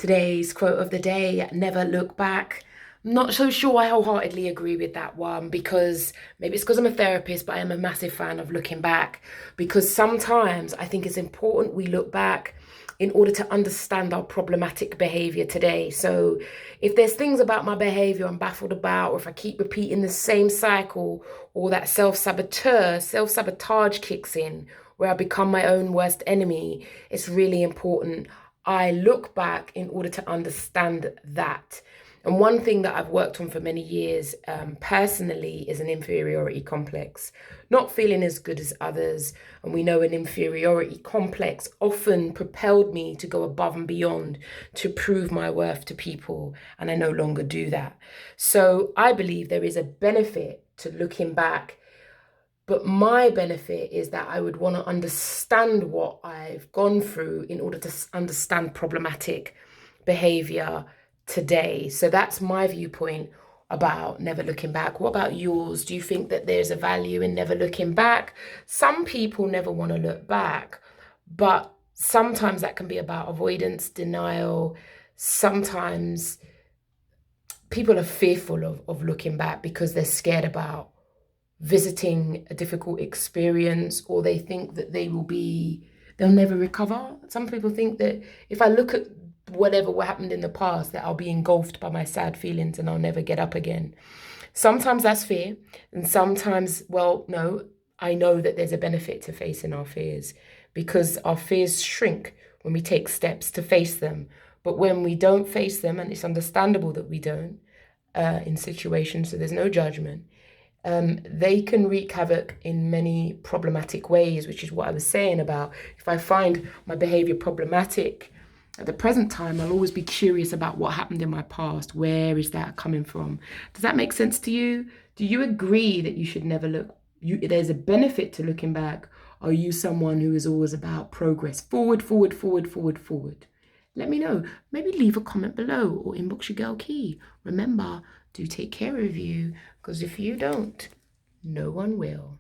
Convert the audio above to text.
Today's quote of the day, never look back. I'm not so sure I wholeheartedly agree with that one because maybe it's because I'm a therapist, but I am a massive fan of looking back because sometimes I think it's important we look back in order to understand our problematic behavior today. So if there's things about my behavior I'm baffled about, or if I keep repeating the same cycle, or that self-sabotage kicks in where I become my own worst enemy, it's really important I look back in order to understand that. And one thing that I've worked on for many years personally is an inferiority complex, not feeling as good as others. And we know an inferiority complex often propelled me to go above and beyond to prove my worth to people. And I no longer do that. So I believe there is a benefit to looking back, but my benefit is that I would want to understand what I've gone through in order to understand problematic behavior today. So that's my viewpoint about never looking back. What about yours? Do you think that there's a value in never looking back? Some people never want to look back, but sometimes that can be about avoidance, denial. Sometimes people are fearful of looking back because they're scared about visiting a difficult experience, or they think that they'll never recover. Some people think that if I look at whatever happened in the past, that I'll be engulfed by my sad feelings and I'll never get up again. Sometimes that's fear, and sometimes, well, no, I know that there's a benefit to facing our fears because our fears shrink when we take steps to face them. But when we don't face them, and it's understandable that we don't, in situations, so there's no judgment, they can wreak havoc in many problematic ways, which is what I was saying about if I find my behavior problematic at the present time, I'll always be curious about what happened in my past. Where is that coming from? Does that make sense to you? Do you agree that you should never look? There's a benefit to looking back. Are you someone who is always about progress? Forward, forward, forward, forward, forward. Let me know. Maybe leave a comment below or inbox your girl Key. Remember, do take care of you, because if you don't, no one will.